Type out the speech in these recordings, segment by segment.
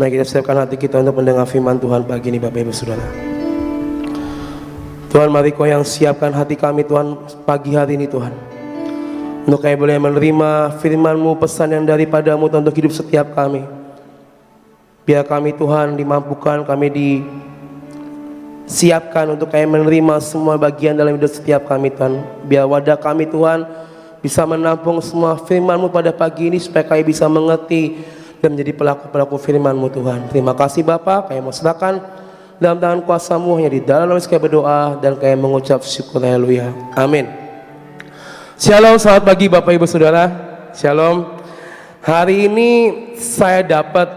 Mari kita siapkan hati kita untuk mendengar firman Tuhan pagi ini, Bapak Ibu Saudara. Tuhan, mari Kau yang siapkan hati kami Tuhan pagi hari ini Tuhan, untuk kami boleh menerima firman-Mu, pesan yang daripadamu Tuhan, untuk hidup setiap kami. Biar kami Tuhan dimampukan, kami disiapkan untuk kami menerima semua bagian dalam hidup setiap kami Tuhan. Biar wadah kami Tuhan bisa menampung semua firman-Mu pada pagi ini, supaya kami bisa mengerti dan menjadi pelaku-pelaku firman-Mu Tuhan. Terima kasih Bapa, kami mau serahkan dalam tangan kuasa-Mu, hanya di dalam nama kami berdoa dan kami mengucap syukur, haleluya, amin. Shalom, selamat pagi Bapak Ibu Saudara. Shalom. Hari ini saya dapat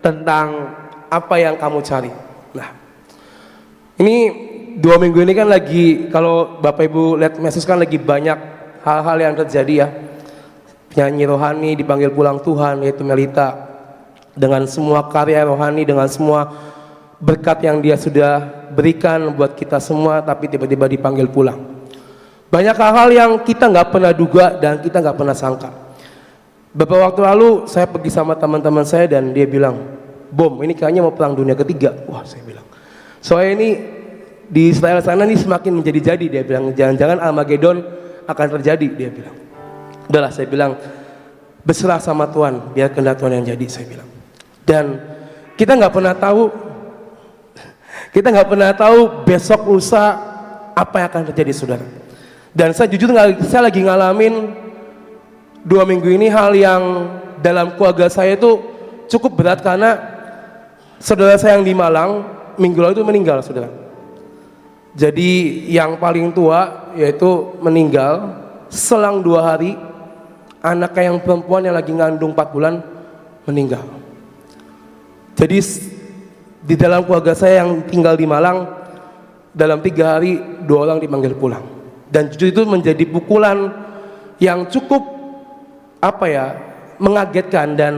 tentang apa yang kamu cari. Nah, ini 2 minggu ini kan lagi, kalau Bapak Ibu lihat medsos kan lagi banyak hal-hal yang terjadi ya. Penyanyi rohani dipanggil pulang Tuhan, yaitu Melita, dengan semua karya rohani, dengan semua berkat yang dia sudah berikan buat kita semua, tapi tiba-tiba dipanggil pulang. Banyak hal-hal yang kita nggak pernah duga dan kita nggak pernah sangka. Beberapa waktu lalu saya pergi sama teman-teman saya dan dia bilang, "Bom, ini kayaknya mau perang dunia ketiga." Wah, saya bilang, soalnya ini di Israel sana ini semakin menjadi-jadi. Dia bilang, jangan-jangan Armageddon akan terjadi, dia bilang. Udahlah, saya bilang, berserah sama Tuhan, biar kehendak Tuhan yang jadi, saya bilang. Dan kita nggak pernah tahu besok lusa apa yang akan terjadi, saudara. Dan saya jujur, saya lagi ngalamin 2 minggu ini hal yang dalam keluarga saya itu cukup berat, karena saudara saya yang di Malang minggu lalu itu meninggal, saudara. Jadi yang paling tua yaitu meninggal selang 2 hari. Anaknya yang perempuan yang lagi ngandung 4 bulan meninggal. Jadi di dalam keluarga saya yang tinggal di Malang, dalam 3 hari 2 orang dipanggil pulang. Dan jujur itu menjadi pukulan yang cukup mengagetkan. Dan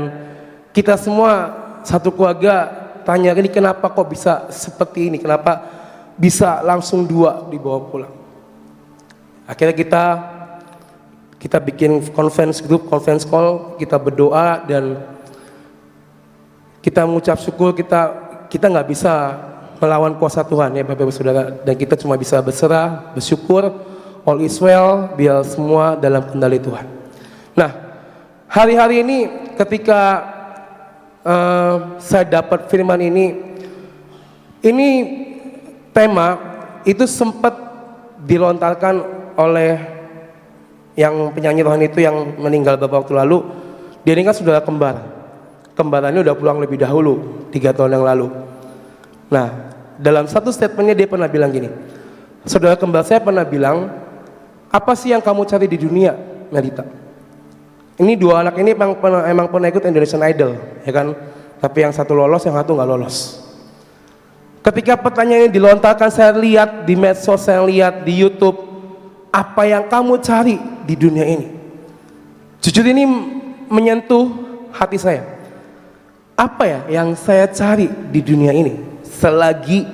kita semua satu keluarga tanya, ini kenapa kok bisa seperti ini, kenapa bisa langsung 2 dibawa pulang. Akhirnya kita bikin conference group, conference call, kita berdoa dan kita mengucap syukur. Kita nggak bisa melawan kuasa Tuhan ya Bapak Ibu Saudara, dan kita cuma bisa berserah, bersyukur, all is well, biar semua dalam kendali Tuhan. Nah, hari-hari ini ketika saya dapat firman ini tema itu sempat dilontarkan oleh yang penyanyi rohani itu yang meninggal beberapa waktu lalu. Dia ini kan saudara kembar. Kembarannya udah pulang lebih dahulu, 3 tahun yang lalu. Nah, dalam satu statementnya dia pernah bilang gini, saudara kembar saya pernah bilang, apa sih yang kamu cari di dunia, Melita? Ini 2 anak ini emang pernah ikut Indonesian Idol, ya kan? Tapi yang satu lolos, yang satu nggak lolos. Ketika pertanyaan ini dilontarkan, saya lihat di medsos, saya lihat di YouTube, apa yang kamu cari di dunia ini? Jujur ini menyentuh hati saya. Apa ya yang saya cari di dunia ini selagi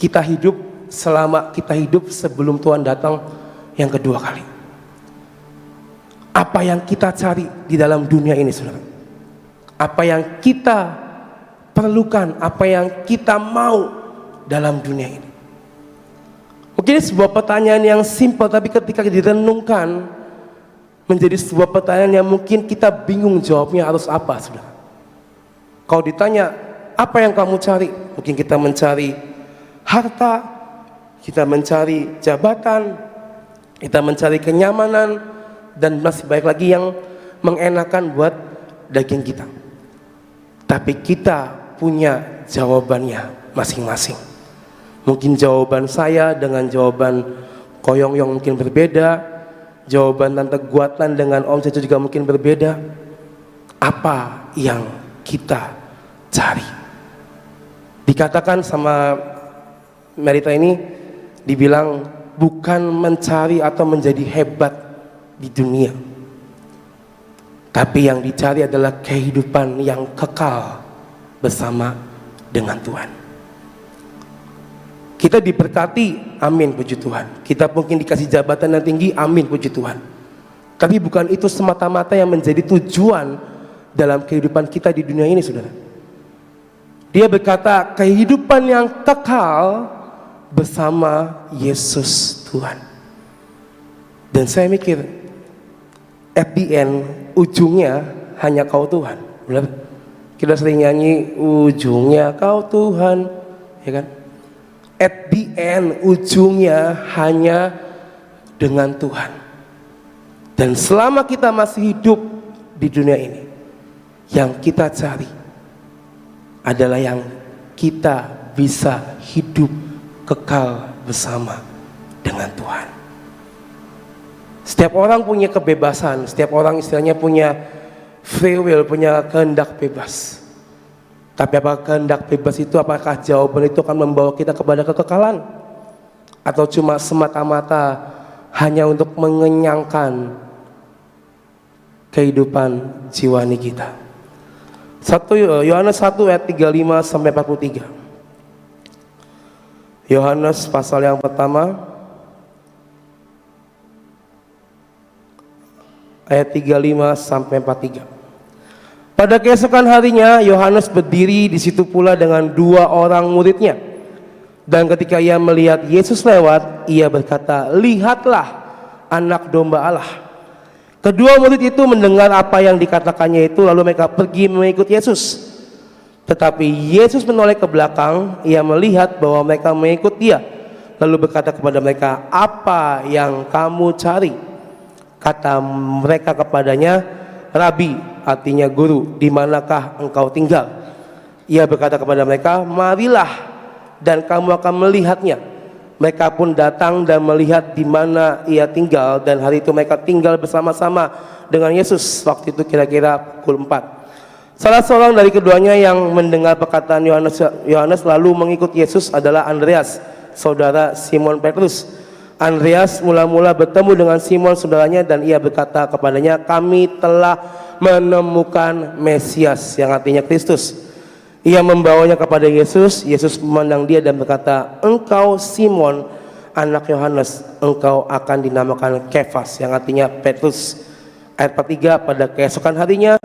kita hidup, selama kita hidup sebelum Tuhan datang yang kedua kali? Apa yang kita cari di dalam dunia ini, saudara? Apa yang kita perlukan, apa yang kita mau dalam dunia ini? Mungkin sebuah pertanyaan yang simpel, tapi ketika direnungkan menjadi sebuah pertanyaan yang mungkin kita bingung jawabnya harus apa, saudara. Kalau ditanya, apa yang kamu cari? Mungkin kita mencari harta, kita mencari jabatan, kita mencari kenyamanan, dan masih banyak lagi yang mengenakan buat daging kita. Tapi kita punya jawabannya masing-masing. Mungkin jawaban saya dengan jawaban Koyong yang mungkin berbeda, jawaban Tante Guatan dengan Om Cecu juga mungkin berbeda. Apa yang kita cari? Dikatakan sama Melita ini, dibilang bukan mencari atau menjadi hebat di dunia, tapi yang dicari adalah kehidupan yang kekal bersama dengan Tuhan. Kita diberkati, amin, puji Tuhan. Kita mungkin dikasih jabatan yang tinggi, amin, puji Tuhan. Tapi bukan itu semata-mata yang menjadi tujuan dalam kehidupan kita di dunia ini, saudara. Dia berkata kehidupan yang kekal bersama Yesus Tuhan. Dan saya mikir, at the end, ujungnya hanya Kau Tuhan. Benar? Kita sering nyanyi, ujungnya Kau Tuhan, ya kan? At the end, ujungnya hanya dengan Tuhan. Dan selama kita masih hidup di dunia ini, yang kita cari adalah yang kita bisa hidup kekal bersama dengan Tuhan. Setiap orang punya kebebasan, setiap orang istilahnya punya free will, punya kehendak bebas. Tapi apakah kehendak bebas itu, apakah jawaban itu akan membawa kita kepada kekekalan? Atau cuma semata-mata hanya untuk mengenyangkan kehidupan jiwani kita? 1 Yohanes 1 ayat 35 sampai 43. Yohanes pasal yang pertama ayat 35 sampai 43. Pada keesokan harinya Yohanes berdiri di situ pula dengan 2 orang muridnya. Dan ketika ia melihat Yesus lewat, ia berkata, "Lihatlah anak domba Allah." Kedua murid itu mendengar apa yang dikatakannya itu, lalu mereka pergi mengikut Yesus. Tetapi Yesus menoleh ke belakang, ia melihat bahwa mereka mengikut dia, lalu berkata kepada mereka, "Apa yang kamu cari?" Kata mereka kepadanya, "Rabi," artinya guru, "di manakah engkau tinggal?" Ia berkata kepada mereka, "Marilah dan kamu akan melihatnya." Mereka pun datang dan melihat di mana ia tinggal, dan hari itu mereka tinggal bersama-sama dengan Yesus. Waktu itu kira-kira pukul 4. Salah seorang dari keduanya yang mendengar perkataan Yohanes lalu mengikut Yesus adalah Andreas, saudara Simon Petrus. Andreas mula-mula bertemu dengan Simon saudaranya, dan ia berkata kepadanya, "Kami telah menemukan Mesias," yang artinya Kristus. Ia membawanya kepada Yesus. Yesus memandang dia dan berkata, "Engkau Simon, anak Yohanes, engkau akan dinamakan Kefas," yang artinya Petrus. Ayat 43, pada keesokan harinya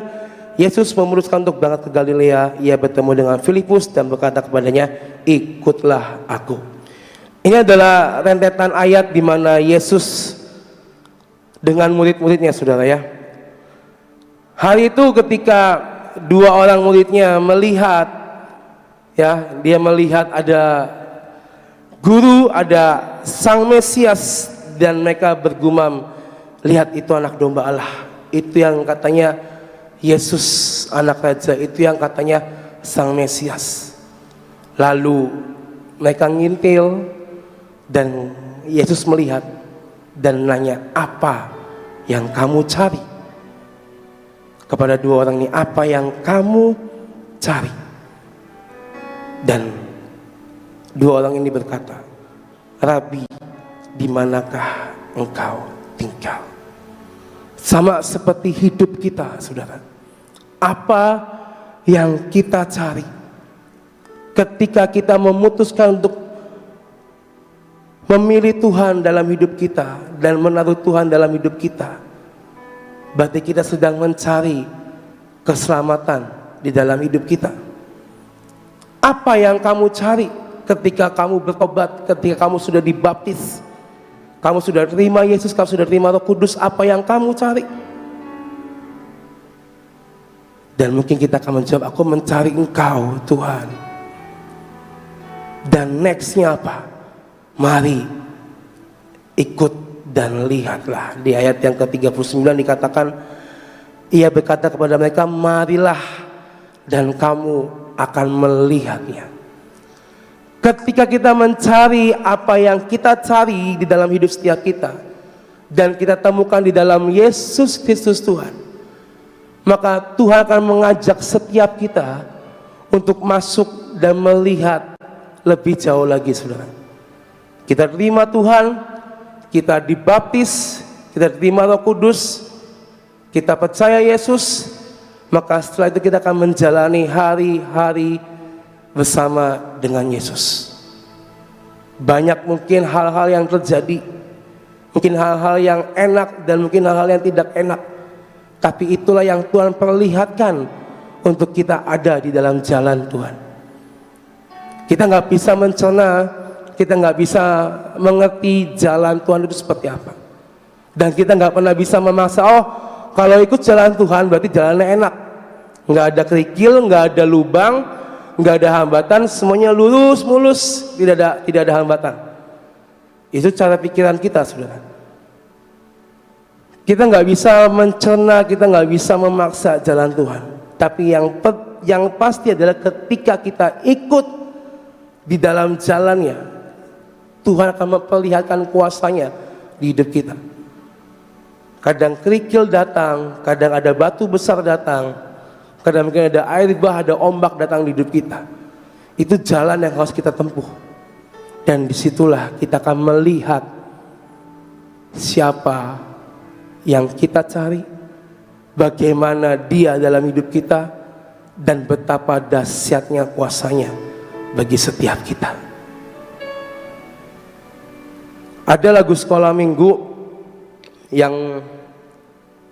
Yesus memutuskan untuk berangkat ke Galilea. Ia bertemu dengan Filipus dan berkata kepadanya, "Ikutlah aku." Ini adalah rentetan ayat di mana Yesus dengan murid-muridnya, saudara ya. Hari itu ketika 2 orang muridnya melihat, ya, dia melihat ada guru, ada sang Mesias, dan mereka bergumam, "Lihat, itu anak domba Allah." Itu yang katanya Yesus anak raja, itu yang katanya sang Mesias. Lalu mereka ngintil, dan Yesus melihat dan nanya, "Apa yang kamu cari?" Kepada 2 orang ini, "Apa yang kamu cari?" Dan 2 orang ini berkata, "Rabi, di manakah engkau tinggal?" Sama seperti hidup kita, saudara. Apa yang kita cari? Ketika kita memutuskan untuk memilih Tuhan dalam hidup kita dan menaruh Tuhan dalam hidup kita, berarti kita sedang mencari keselamatan di dalam hidup kita. Apa yang kamu cari ketika kamu bertobat, ketika kamu sudah dibaptis, kamu sudah terima Yesus, kamu sudah terima Roh Kudus? Apa yang kamu cari? Dan mungkin kita akan menjawab, "Aku mencari Engkau Tuhan." Dan nextnya apa? Mari ikut dan lihatlah. Di ayat yang ke-39 dikatakan, ia berkata kepada mereka, "Marilah dan kamu akan melihatnya." Ketika kita mencari apa yang kita cari di dalam hidup setiap kita, dan kita temukan di dalam Yesus Kristus Tuhan, maka Tuhan akan mengajak setiap kita untuk masuk dan melihat lebih jauh lagi, saudara. Kita terima Tuhan, kita dibaptis, kita terima Roh Kudus, kita percaya Yesus, maka setelah itu kita akan menjalani hari-hari bersama dengan Yesus. Banyak mungkin hal-hal yang terjadi, mungkin hal-hal yang enak dan mungkin hal-hal yang tidak enak, tapi itulah yang Tuhan perlihatkan untuk kita ada di dalam jalan Tuhan. Kita nggak bisa mencerna, kita nggak bisa mengerti jalan Tuhan itu seperti apa. Dan kita nggak pernah bisa memaksa, oh kalau ikut jalan Tuhan berarti jalannya enak. Nggak ada kerikil, nggak ada lubang, nggak ada hambatan, semuanya lurus mulus, tidak ada hambatan. Itu cara pikiran kita, saudara. Kita nggak bisa mencerna, kita nggak bisa memaksa jalan Tuhan. Tapi yang pasti adalah ketika kita ikut di dalam jalannya, Tuhan akan memperlihatkan kuasanya di hidup kita. Kadang kerikil datang, kadang ada batu besar datang, kadang mungkin ada air bah, ada ombak datang di hidup kita. Itu jalan yang harus kita tempuh. Dan disitulah kita akan melihat siapa yang kita cari, bagaimana dia dalam hidup kita, dan betapa dahsyatnya kuasanya bagi setiap kita. Ada lagu sekolah minggu yang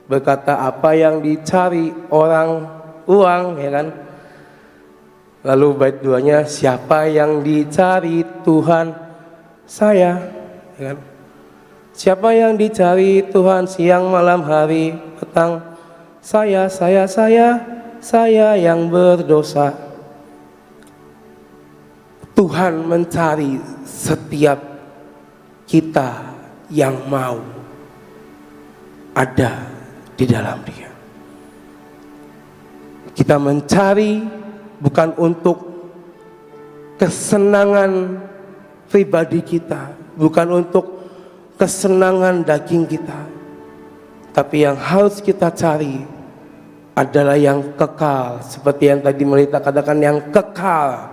berkata, apa yang dicari orang uang, ya kan? Lalu bait duanya, siapa yang dicari Tuhan saya, ya kan? Siapa yang dicari Tuhan siang malam hari petang, saya yang berdosa. Tuhan mencari setiap kita yang mau ada di dalam Dia. Kita mencari bukan untuk kesenangan pribadi kita, bukan untuk kesenangan daging kita, tapi yang harus kita cari adalah yang kekal, seperti yang tadi Melita katakan, yang kekal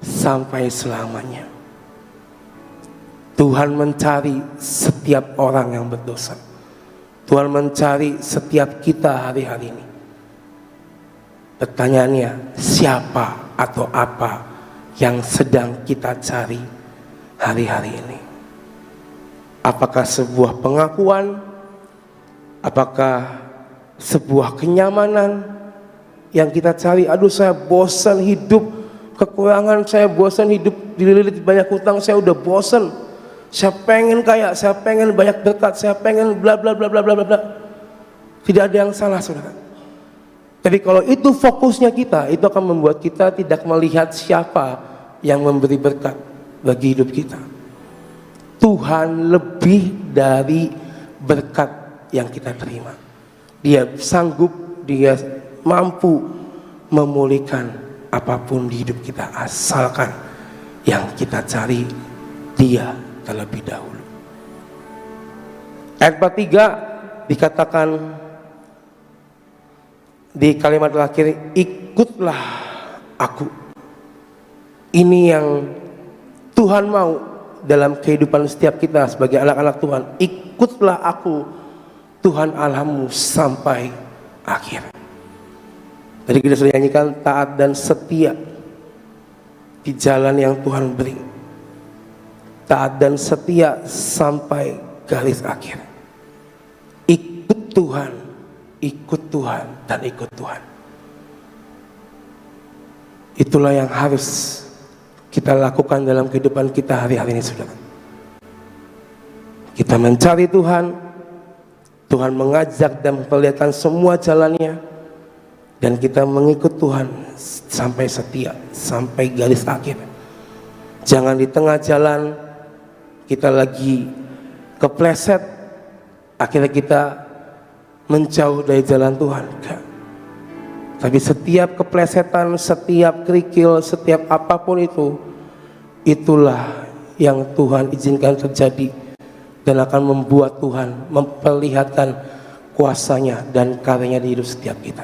sampai selamanya. Tuhan mencari setiap orang yang berdosa. Tuhan mencari setiap kita hari-hari ini. Pertanyaannya, siapa atau apa yang sedang kita cari hari-hari ini? Apakah sebuah pengakuan? Apakah sebuah kenyamanan yang kita cari? Aduh, saya bosan hidup kekurangan, saya bosan hidup dililit banyak hutang, saya udah bosan. Saya pengen kaya, saya pengen banyak berkat, saya pengen bla bla bla bla bla bla. Tidak ada yang salah, saudara. Tapi kalau itu fokusnya kita, itu akan membuat kita tidak melihat siapa yang memberi berkat bagi hidup kita. Tuhan lebih dari berkat yang kita terima. Dia sanggup, dia mampu memulihkan apapun di hidup kita, asalkan yang kita cari Dia terlebih dahulu. Ayat 43 dikatakan di kalimat terakhir, ikutlah aku. Ini yang Tuhan mau dalam kehidupan setiap kita sebagai anak-anak Tuhan. Ikutlah aku, Tuhan Allahmu, sampai akhir. Tadi kita sudah nyanyikan, taat dan setia di jalan yang Tuhan beri. Taat dan setia sampai garis akhir. Ikut Tuhan, ikut Tuhan, dan ikut Tuhan. Itulah yang harus kita lakukan dalam kehidupan kita hari-hari ini, saudara. Kita mencari Tuhan, Tuhan mengajak dan memperlihatkan semua jalannya, dan kita mengikut Tuhan sampai setia, sampai garis akhir. Jangan di tengah jalan kita lagi kepleset, akhirnya kita menjauh dari jalan Tuhan. Tapi setiap keplesetan, setiap kerikil, setiap apapun itu, itulah yang Tuhan izinkan terjadi dan akan membuat Tuhan memperlihatkan kuasanya dan karyanya di hidup setiap kita.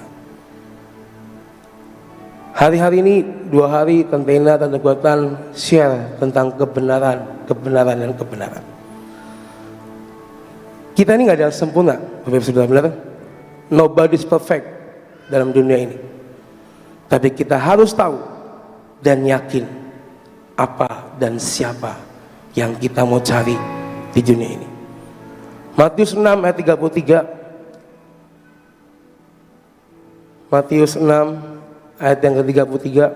Hari-hari ini 2 hari Tentena dan Kekuatan share tentang kebenaran dan kebenaran. Kita ini nggak ada yang sempurna, Bapak Ibu Saudara, benar? Nobody's perfect dalam dunia ini. Tapi kita harus tahu dan yakin apa dan siapa yang kita mau cari di dunia ini. Matius 6 ayat 33. Matius 6 ayat yang ke-33.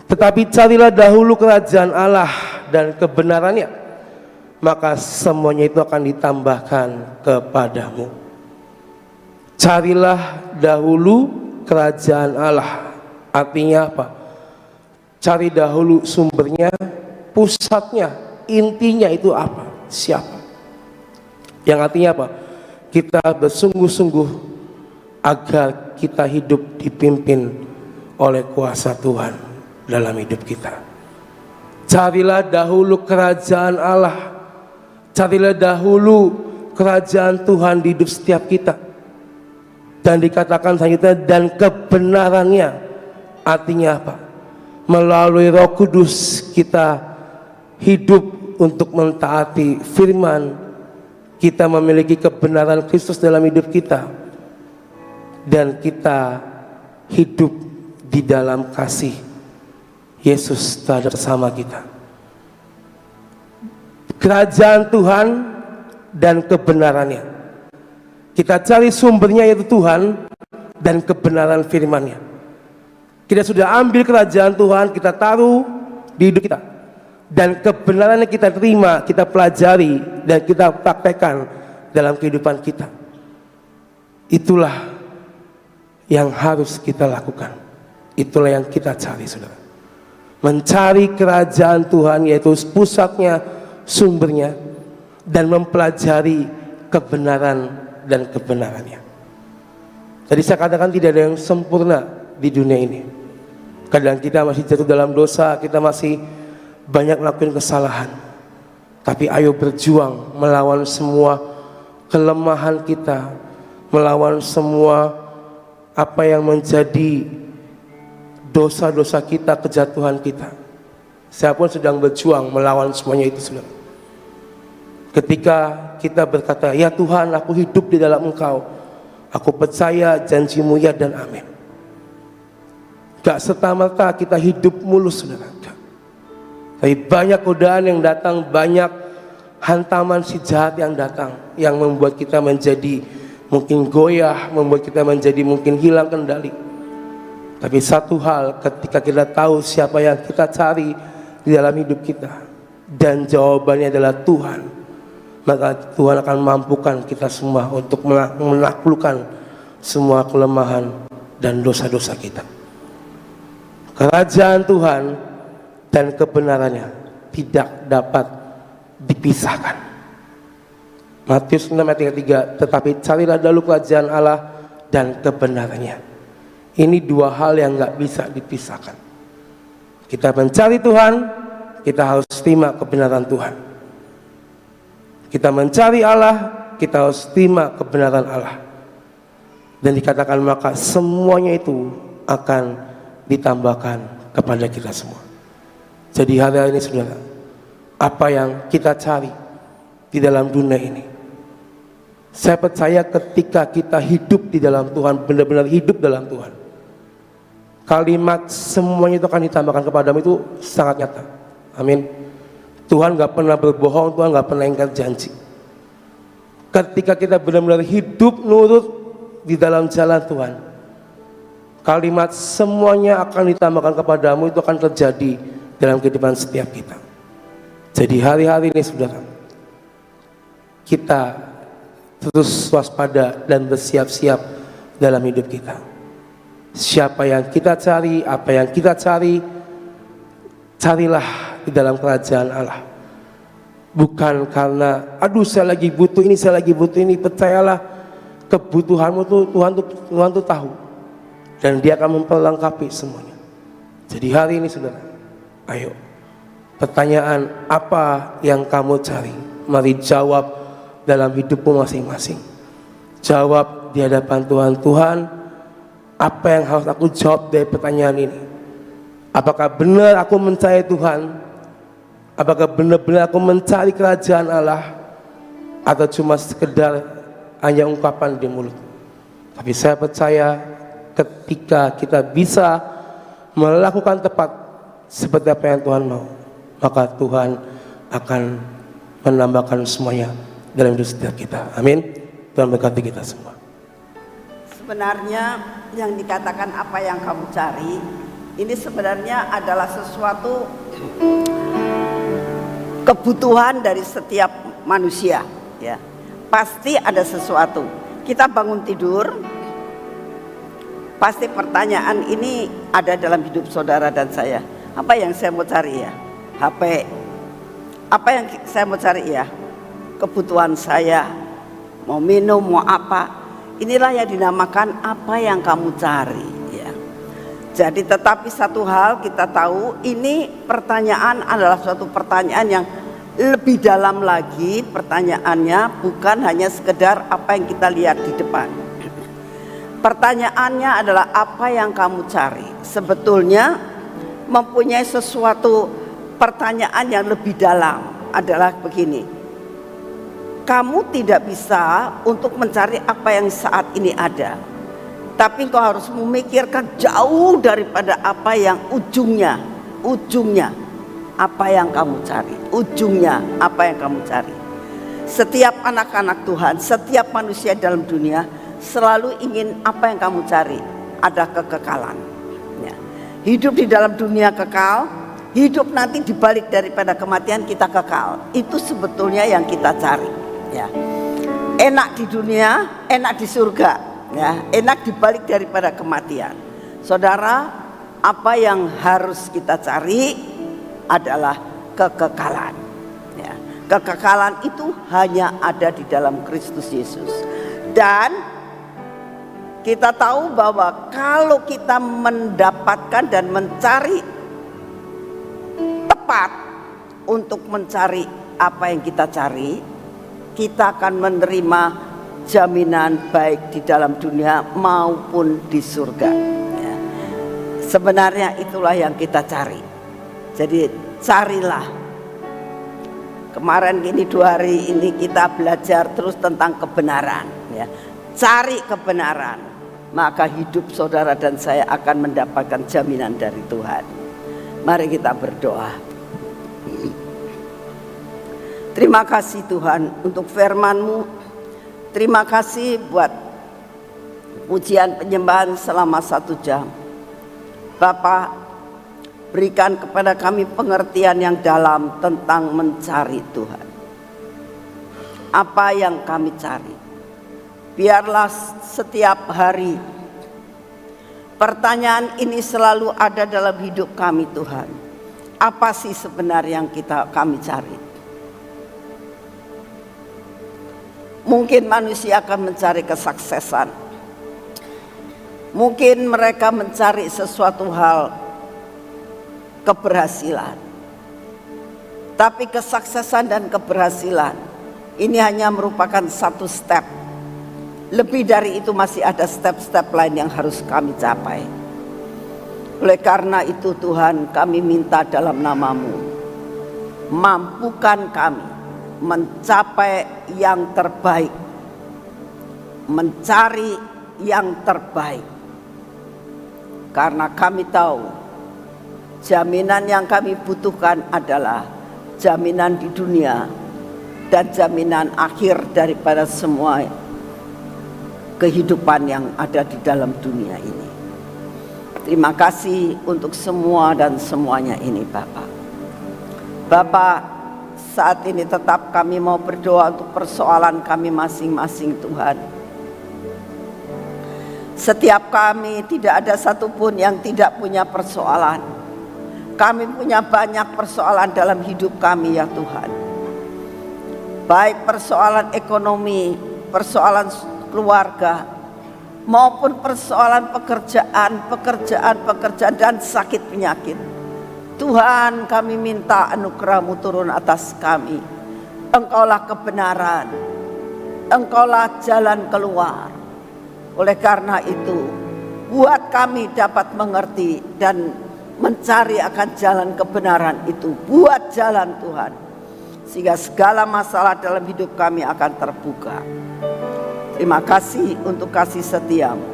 Tetapi carilah dahulu kerajaan Allah dan kebenarannya, maka semuanya itu akan ditambahkan kepadamu. Carilah dahulu kerajaan Allah. Artinya apa? Cari dahulu sumbernya, pusatnya, intinya itu apa? Siapa? Yang artinya apa? Kita bersungguh-sungguh agar kita hidup dipimpin oleh kuasa Tuhan dalam hidup kita. Carilah dahulu kerajaan Allah. Carilah dahulu kerajaan Tuhan di hidup setiap kita. Dan dikatakan selanjutnya, dan kebenarannya. Artinya apa? Melalui Roh Kudus kita hidup untuk mentaati firman. Kita memiliki kebenaran Kristus dalam hidup kita, dan kita hidup di dalam kasih Yesus terhadap sesama kita. Kerajaan Tuhan dan kebenarannya. Kita cari sumbernya, yaitu Tuhan dan kebenaran firman-Nya. Kita sudah ambil kerajaan Tuhan, kita taruh di hidup kita, dan kebenarannya kita terima, kita pelajari, dan kita praktekkan dalam kehidupan kita. Itulah yang harus kita lakukan. Itulah yang kita cari, saudara. Mencari kerajaan Tuhan, yaitu pusatnya, sumbernya, dan mempelajari kebenaran dan kebenarannya. Tadi saya katakan tidak ada yang sempurna di dunia ini. Kadang kita masih jatuh dalam dosa, kita masih banyak melakukan kesalahan. Tapi ayo berjuang melawan semua kelemahan kita, melawan semua apa yang menjadi dosa-dosa kita, kejatuhan kita. Saya pun sedang berjuang melawan semuanya itu, saudara. Ketika kita berkata, ya Tuhan, aku hidup di dalam Engkau, aku percaya janji-Mu ya dan amin. Gak serta-merta kita hidup mulus, saudara. Tapi banyak godaan yang datang, banyak hantaman si jahat yang datang, yang membuat kita menjadi mungkin goyah, membuat kita menjadi mungkin hilang kendali. Tapi satu hal, ketika kita tahu siapa yang kita cari di dalam hidup kita, dan jawabannya adalah Tuhan, maka Tuhan akan mampukan kita semua untuk menaklukkan semua kelemahan dan dosa-dosa kita. Kerajaan Tuhan dan kebenarannya tidak dapat dipisahkan. Matius 6 ayat 33, tetapi carilah dahulu kerajaan Allah dan kebenarannya. Ini dua hal yang gak bisa dipisahkan. Kita mencari Tuhan, kita harus terima kebenaran Tuhan. Kita mencari Allah, kita harus terima kebenaran Allah. Dan dikatakan maka semuanya itu akan ditambahkan kepada kita semua. Jadi hari ini, saudara, apa yang kita cari di dalam dunia ini, saya percaya ketika kita hidup di dalam Tuhan, benar-benar hidup dalam Tuhan, kalimat semuanya itu akan ditambahkan kepadamu itu sangat nyata. Amin. Tuhan gak pernah berbohong, Tuhan gak pernah ingkar janji. Ketika kita benar-benar hidup nurut di dalam jalan Tuhan, kalimat semuanya akan ditambahkan kepadamu itu akan terjadi dalam kehidupan setiap kita. Jadi hari-hari ini, saudara, kita terus waspada dan bersiap-siap dalam hidup kita. Siapa yang kita cari, apa yang kita cari, carilah di dalam kerajaan Allah. Bukan karena aduh saya lagi butuh ini, saya lagi butuh ini. Percayalah, kebutuhanmu tuh Tuhan tuh tahu, dan Dia akan memperlengkapi semuanya. Jadi hari ini, saudara, ayo, pertanyaan apa yang kamu cari, mari jawab dalam hidupmu masing-masing. Jawab di hadapan Tuhan. Tuhan, apa yang harus aku jawab dari pertanyaan ini? Apakah benar aku mencari Tuhan? Apakah benar-benar aku mencari kerajaan Allah, atau cuma sekedar hanya ungkapan di mulut? Tapi saya percaya ketika kita bisa melakukan tepat seperti apa yang Tuhan mau, maka Tuhan akan menambahkan semuanya dalam hidup setiap kita. Amin. Tuhan berkati kita semua. Sebenarnya yang dikatakan apa yang kamu cari Ini sebenarnya adalah sesuatu kebutuhan dari setiap manusia, ya. Pasti ada sesuatu. Kita bangun tidur, pasti pertanyaan ini ada dalam hidup saudara dan saya. Apa yang saya mau cari ya? HP. Apa yang saya mau cari ya? Kebutuhan saya. Mau minum, mau apa? Inilah yang dinamakan apa yang kamu cari, ya. Jadi tetapi satu hal kita tahu, ini pertanyaan adalah suatu pertanyaan yang lebih dalam lagi. Pertanyaannya bukan hanya sekedar apa yang kita lihat di depan. Pertanyaannya adalah apa yang kamu cari. Sebetulnya mempunyai sesuatu pertanyaan yang lebih dalam adalah begini. Kamu tidak bisa untuk mencari apa yang saat ini ada. Tapi kau harus memikirkan jauh daripada apa yang ujungnya. Apa yang kamu cari, ujungnya apa yang kamu cari. Setiap anak-anak Tuhan, setiap manusia dalam dunia selalu ingin apa yang kamu cari, ada kekekalan, ya. Hidup di dalam dunia kekal, hidup nanti dibalik daripada kematian kita kekal. Itu sebetulnya yang kita cari, ya. Enak di dunia, enak di surga, ya. Enak dibalik daripada kematian. Saudara, apa yang harus kita cari adalah kekekalan, ya. Kekekalan itu hanya ada di dalam Kristus Yesus. Dan kita tahu bahwa kalau kita mendapatkan dan mencari tepat untuk mencari apa yang kita cari, kita akan menerima jaminan baik di dalam dunia maupun di surga, ya. Sebenarnya itulah yang kita cari. Jadi carilah. Kemarin ini 2 hari ini kita belajar terus tentang kebenaran, ya. Cari kebenaran, maka hidup saudara dan saya akan mendapatkan jaminan dari Tuhan. Mari kita berdoa. Terima kasih Tuhan untuk firman-Mu. Terima kasih buat pujian penyembahan selama 1 jam. Bapa, berikan kepada kami pengertian yang dalam tentang mencari Tuhan. Apa yang kami cari? Biarlah setiap hari pertanyaan ini selalu ada dalam hidup kami Tuhan. Apa sih sebenarnya yang kami cari? Mungkin manusia akan mencari kesuksesan. Mungkin mereka mencari sesuatu hal, keberhasilan. Tapi kesuksesan dan keberhasilan ini hanya merupakan satu step. Lebih dari itu masih ada step-step lain yang harus kami capai. Oleh karena itu Tuhan, kami minta dalam nama-Mu, mampukan kami mencapai yang terbaik, mencari yang terbaik. Karena kami tahu jaminan yang kami butuhkan adalah jaminan di dunia dan jaminan akhir daripada semua kehidupan yang ada di dalam dunia ini. Terima kasih untuk semua dan semuanya ini Bapak. Bapak, saat ini tetap kami mau berdoa untuk persoalan kami masing-masing Tuhan. Setiap kami tidak ada satupun yang tidak punya persoalan. Kami punya banyak persoalan dalam hidup kami ya Tuhan. Baik persoalan ekonomi, persoalan keluarga, maupun persoalan pekerjaan dan sakit penyakit. Tuhan, kami minta anugerah-Mu turun atas kami. Engkaulah kebenaran, Engkaulah jalan keluar. Oleh karena itu, buat kami dapat mengerti dan mencari akan jalan kebenaran itu. Buat jalan Tuhan, sehingga segala masalah dalam hidup kami akan terbuka. Terima kasih untuk kasih setia-Mu.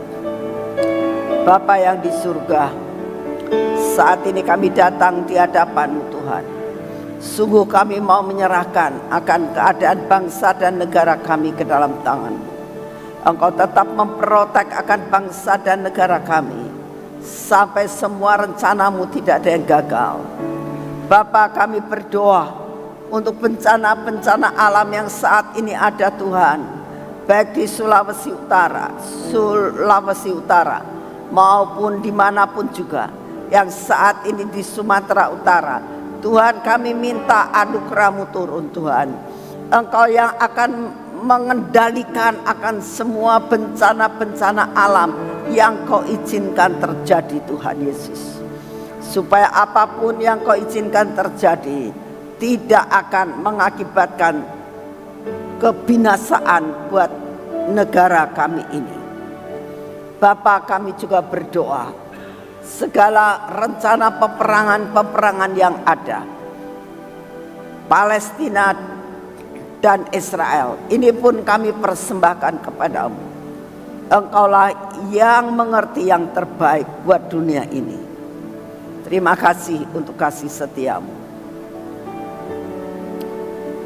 Bapa yang di surga, saat ini kami datang di hadapan-Mu Tuhan. Sungguh kami mau menyerahkan akan keadaan bangsa dan negara kami ke dalam tangan-Mu. Engkau tetap memprotek akan bangsa dan negara kami. sampai semua rencanamu tidak ada yang gagal. Bapa, kami berdoa untuk bencana-bencana alam yang saat ini ada Tuhan, baik di Sulawesi Utara maupun dimanapun juga, yang saat ini di Sumatera Utara. Tuhan, kami minta anugerah-Mu turun Tuhan. Engkau yang akan mengendalikan akan semua bencana-bencana alam yang Kau izinkan terjadi Tuhan Yesus. Supaya apapun yang Kau izinkan terjadi tidak akan mengakibatkan kebinasaan buat negara kami ini. Bapa, kami juga berdoa segala rencana peperangan yang ada, Palestina dan Israel, ini pun kami persembahkan kepadamu. Engkaulah yang mengerti yang terbaik buat dunia ini. Terima kasih untuk kasih setiamu.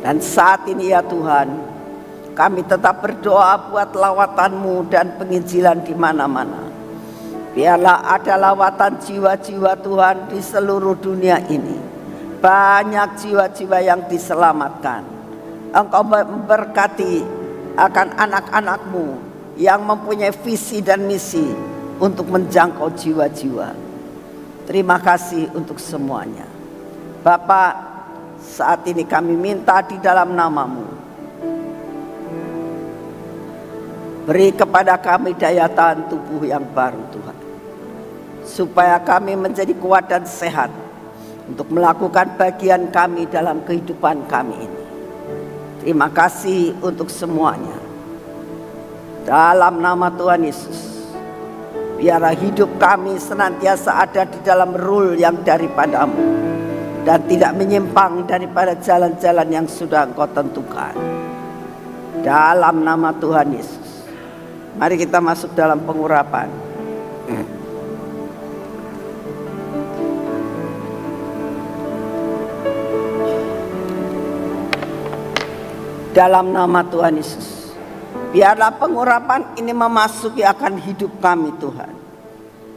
Dan saat ini ya Tuhan, kami tetap berdoa buat lawatanmu dan penginjilan di mana-mana. Biarlah ada lawatan jiwa-jiwa Tuhan di seluruh dunia ini. Banyak jiwa-jiwa yang diselamatkan. Engkau memberkati akan anak-anakmu yang mempunyai visi dan misi untuk menjangkau jiwa-jiwa. Terima kasih untuk semuanya. Bapa, saat ini kami minta di dalam nama-Mu, beri kepada kami daya tahan tubuh yang baru Tuhan, supaya kami menjadi kuat dan sehat untuk melakukan bagian kami dalam kehidupan kami ini. Terima kasih untuk semuanya. Dalam nama Tuhan Yesus, biarlah hidup kami senantiasa ada di dalam rule yang daripada-Mu dan tidak menyimpang daripada jalan-jalan yang sudah Engkau tentukan. Dalam nama Tuhan Yesus, mari kita masuk dalam pengurapan. Dalam nama Tuhan Yesus, biarlah pengurapan ini memasuki akan hidup kami Tuhan.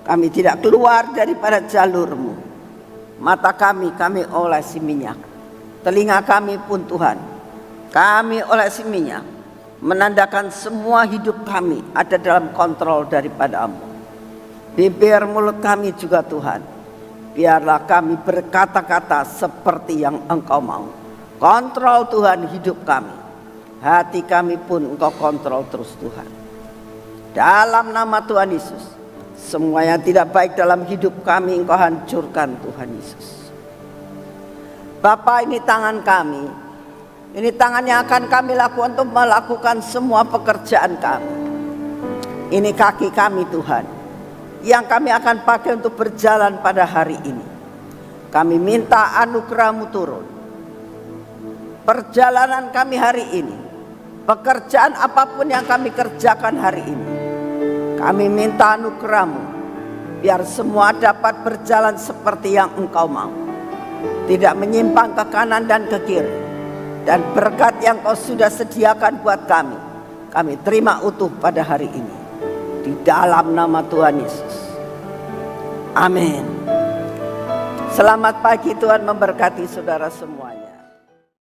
Kami tidak keluar daripada jalur-Mu. Mata kami olesi minyak. Telinga kami pun Tuhan, kami olesi minyak. Menandakan semua hidup kami ada dalam kontrol daripada-Mu. Bibir mulut kami juga Tuhan, biarlah kami berkata-kata seperti yang Engkau mau. Kontrol Tuhan hidup kami. Hati kami pun Engkau kontrol terus Tuhan. Dalam nama Tuhan Yesus, semua yang tidak baik dalam hidup kami Engkau hancurkan Tuhan Yesus. Bapa, ini tangan kami. Ini tangan yang akan kami lakukan untuk melakukan semua pekerjaan kami. Ini kaki kami Tuhan, yang kami akan pakai untuk berjalan pada hari ini. Kami minta anugerah-Mu turun. Perjalanan kami hari ini, pekerjaan apapun yang kami kerjakan hari ini, kami minta anugerah-Mu, biar semua dapat berjalan seperti yang Engkau mau. Tidak menyimpang ke kanan dan ke kiri. Dan berkat yang Kau sudah sediakan buat kami terima utuh pada hari ini. Di dalam nama Tuhan Yesus. Amin. Selamat pagi, Tuhan memberkati saudara semuanya.